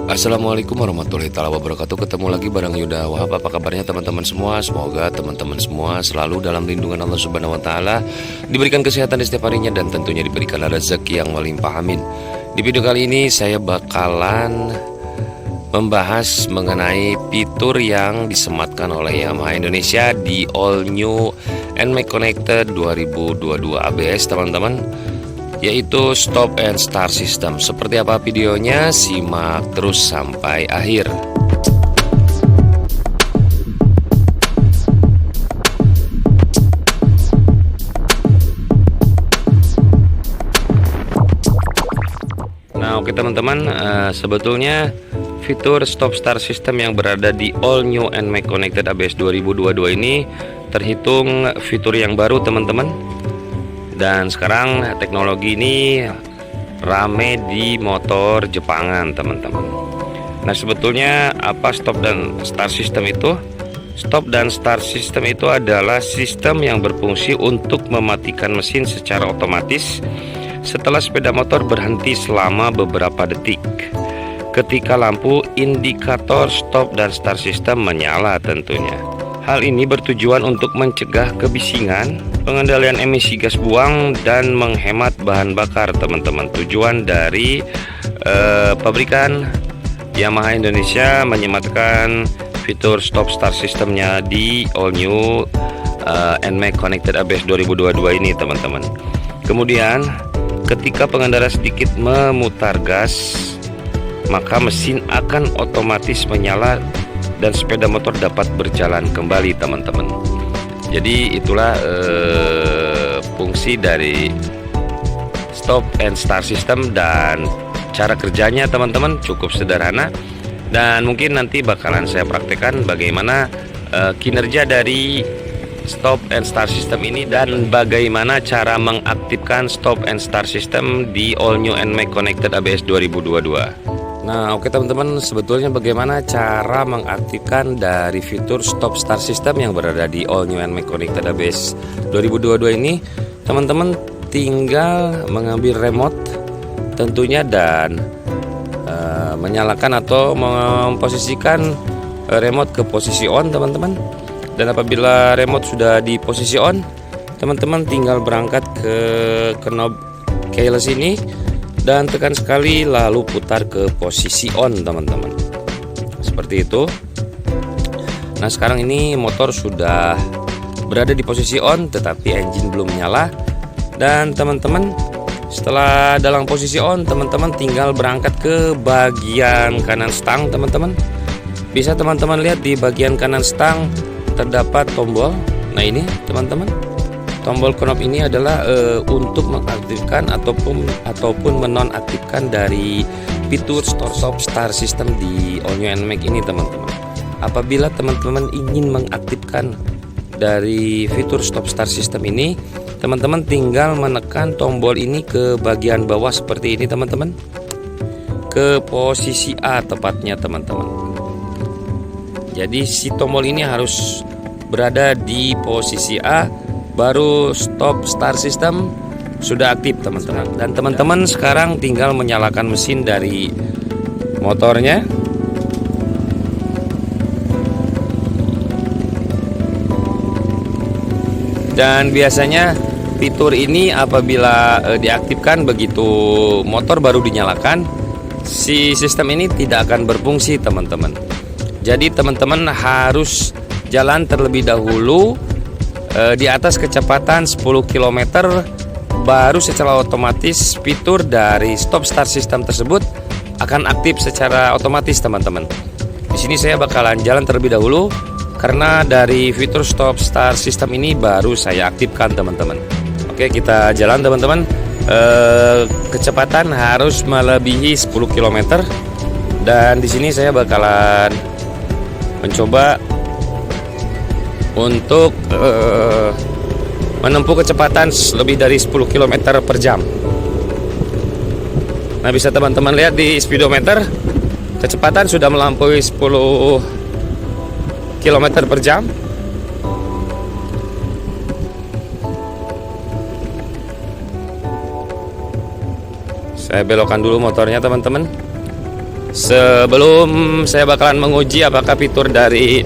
Assalamualaikum warahmatullahi wabarakatuh. Ketemu lagi bareng Yuda Wahab. Apa kabarnya teman-teman semua? Semoga teman-teman semua selalu dalam lindungan Allah Subhanahu wa taala, diberikan kesehatan di setiap harinya dan tentunya diberikan rezeki yang melimpah, amin. Di video kali ini saya bakalan membahas mengenai fitur yang disematkan oleh Yamaha Indonesia di All New NMAX Connected 2022 ABS, teman-teman, yaitu Stop and Start System. Seperti apa videonya? Simak terus sampai akhir. Nah, oke teman-teman, sebetulnya fitur Stop Start System yang berada di All New NMAX Connected ABS 2022 ini terhitung fitur yang baru, teman-teman. Dan sekarang teknologi ini rame di motor Jepangan, teman-teman. Nah, sebetulnya apa stop dan start system itu? Stop dan start system itu adalah sistem yang berfungsi untuk mematikan mesin secara otomatis setelah sepeda motor berhenti selama beberapa detik, ketika lampu indikator stop dan start system menyala tentunya. Hal ini bertujuan untuk mencegah kebisingan, pengendalian emisi gas buang, dan menghemat bahan bakar, teman-teman. Tujuan dari pabrikan Yamaha Indonesia menyematkan fitur stop start sistemnya di All New NMAX Connected ABS 2022 ini, teman-teman. Kemudian ketika pengendara sedikit memutar gas, maka mesin akan otomatis menyala dan sepeda motor dapat berjalan kembali, teman-teman. Jadi itulah fungsi dari stop and start system, dan cara kerjanya, teman-teman, cukup sederhana. Dan mungkin nanti bakalan saya praktekkan bagaimana kinerja dari stop and start system ini dan bagaimana cara mengaktifkan stop and start system di All New NMAX Connected ABS 2022. Nah, oke teman-teman, sebetulnya bagaimana cara mengaktifkan dari fitur stop start system yang berada di All New NMAX Connected ABS 2022 ini? Teman-teman tinggal mengambil remote tentunya dan menyalakan atau memposisikan remote ke posisi on, teman-teman. Dan apabila remote sudah di posisi on, teman-teman tinggal berangkat ke knob keyless ini dan tekan sekali lalu putar ke posisi on, teman-teman. Seperti itu. Nah, sekarang ini motor sudah berada di posisi on tetapi engine belum nyala. Dan teman-teman, setelah dalam posisi on, teman-teman tinggal berangkat ke bagian kanan stang, teman-teman. Bisa teman-teman lihat di bagian kanan stang terdapat tombol. Nah, ini teman-teman, tombol knob ini adalah untuk mengaktifkan ataupun menonaktifkan dari fitur stop start system di All New NMAX ini, teman-teman. Apabila teman-teman ingin mengaktifkan dari fitur stop start system ini, teman-teman tinggal menekan tombol ini ke bagian bawah seperti ini, teman-teman. Ke posisi A tepatnya, teman-teman. Jadi si tombol ini harus berada di posisi A, baru stop start system sudah aktif, teman-teman. Dan teman-teman sekarang tinggal menyalakan mesin dari motornya. Dan biasanya fitur ini apabila diaktifkan begitu motor baru dinyalakan, si sistem ini tidak akan berfungsi, teman-teman. Jadi teman-teman harus jalan terlebih dahulu di atas kecepatan 10 km, baru secara otomatis fitur dari stop start system tersebut akan aktif secara otomatis, teman-teman. Di sini saya bakalan jalan terlebih dahulu karena dari fitur stop start system ini baru saya aktifkan, teman-teman. Oke, kita jalan, teman-teman. Kecepatan harus melebihi 10 km. Dan di sini saya bakalan mencoba untuk menempuh kecepatan lebih dari 10 km per jam. Nah, bisa teman-teman lihat di speedometer, kecepatan sudah melampaui 10 km per jam. Saya belokkan dulu motornya, teman-teman. sebelum saya bakalan menguji apakah fitur dari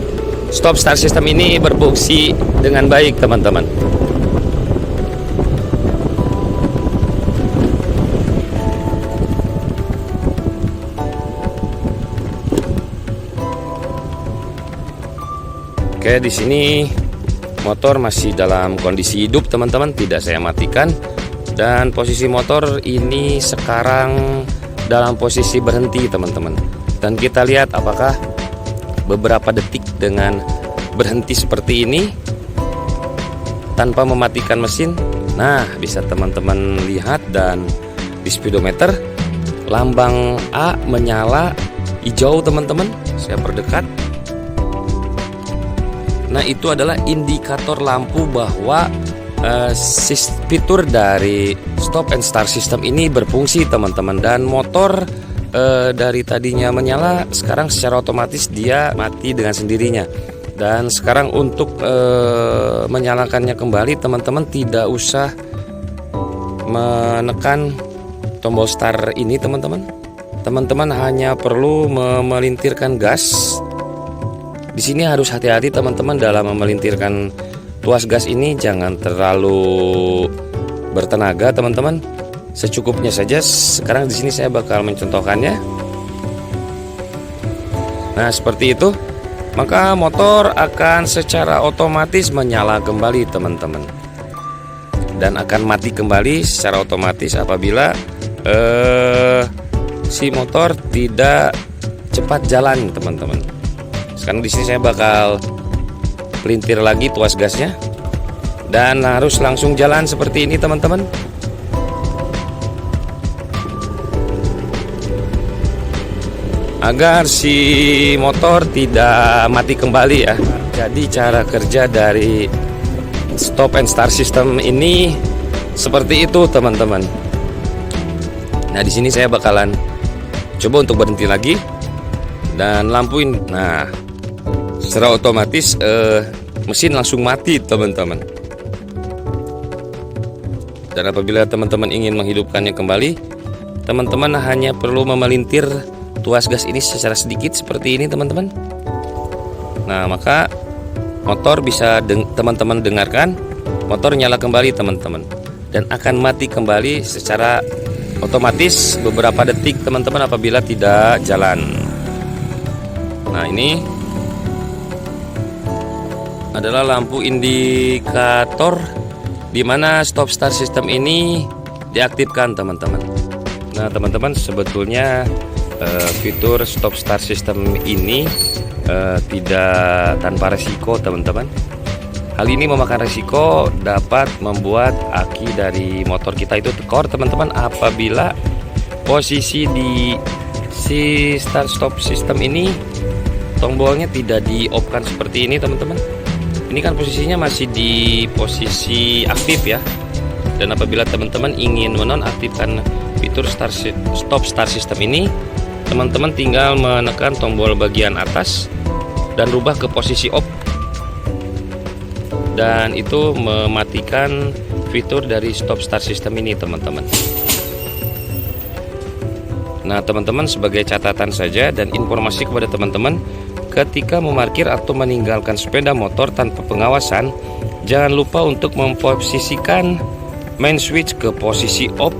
stop start system ini berfungsi dengan baik teman-teman. Oke, di sini motor masih dalam kondisi hidup teman-teman, tidak saya matikan. Dan posisi motor ini sekarang dalam posisi berhenti teman-teman. Dan kita lihat apakah beberapa detik dengan berhenti seperti ini tanpa mematikan mesin. Nah, bisa teman-teman lihat, dan di speedometer lambang A menyala hijau teman-teman. Saya perdekat. Nah, itu adalah indikator lampu bahwa fitur dari stop and start system ini berfungsi teman-teman. Dan motor dari tadinya menyala, sekarang secara otomatis dia mati dengan sendirinya. Dan sekarang untuk menyalakannya kembali teman-teman tidak usah menekan tombol start ini teman-teman. Teman-teman hanya perlu memelintirkan gas. Di sini harus hati-hati teman-teman dalam memelintirkan tuas gas ini, jangan terlalu bertenaga teman-teman, secukupnya saja. Sekarang di sini saya bakal mencontohkannya. Nah, seperti itu, maka motor akan secara otomatis menyala kembali teman-teman, dan akan mati kembali secara otomatis apabila si motor tidak cepat jalan teman-teman. Sekarang di sini saya bakal pelintir lagi tuas gasnya, dan harus langsung jalan seperti ini teman-teman. Agar si motor tidak mati kembali ya. Jadi cara kerja dari stop and start system ini seperti itu teman-teman. Nah, di sini saya bakalan coba untuk berhenti lagi dan lampuin. Nah, secara otomatis mesin langsung mati teman-teman. Dan apabila teman-teman ingin menghidupkannya kembali, teman-teman hanya perlu memelintir tuas gas ini secara sedikit seperti ini teman-teman. Nah, maka motor bisa teman-teman dengarkan, motor nyala kembali teman-teman, dan akan mati kembali secara otomatis beberapa detik teman-teman apabila tidak jalan. Nah, ini adalah lampu indikator di mana stop start system ini diaktifkan teman-teman. Nah, teman-teman, sebetulnya fitur stop start system ini tidak tanpa resiko teman-teman. Hal ini memakan resiko dapat membuat aki dari motor kita itu tekor teman-teman apabila posisi di si start stop system ini tombolnya tidak di off kan seperti ini teman-teman. Ini kan posisinya masih di posisi aktif ya. Dan apabila teman-teman ingin menonaktifkan fitur stop start system ini, teman-teman tinggal menekan tombol bagian atas dan rubah ke posisi off, dan itu mematikan fitur dari stop start system ini teman-teman. Nah, teman-teman, sebagai catatan saja dan informasi kepada teman-teman, ketika memarkir atau meninggalkan sepeda motor tanpa pengawasan, jangan lupa untuk memposisikan main switch ke posisi off.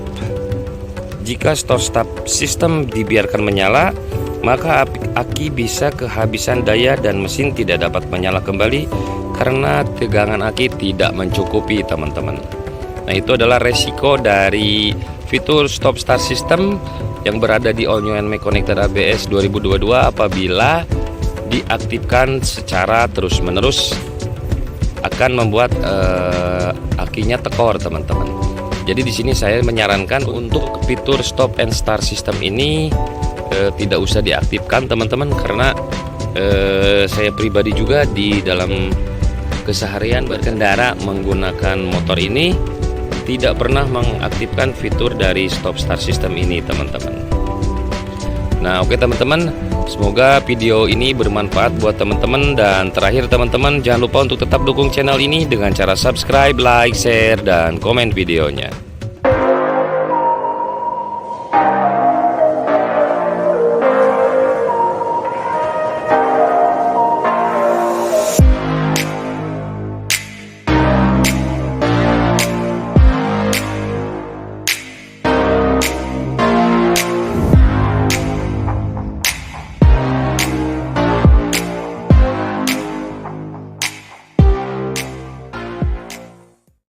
Jika stop start system dibiarkan menyala, maka aki bisa kehabisan daya dan mesin tidak dapat menyala kembali karena tegangan aki tidak mencukupi teman-teman. Nah, itu adalah resiko dari fitur stop start system yang berada di All New NMAX Connected ABS 2022 apabila diaktifkan secara terus-menerus akan membuat akinya tekor teman-teman. Jadi di sini saya menyarankan untuk fitur stop and start system ini tidak usah diaktifkan teman-teman, karena saya pribadi juga di dalam keseharian berkendara menggunakan motor ini tidak pernah mengaktifkan fitur dari stop start system ini teman-teman. Nah, oke teman-teman, semoga video ini bermanfaat buat teman-teman. Dan terakhir teman-teman, jangan lupa untuk tetap dukung channel ini dengan cara subscribe, like, share, dan komen videonya.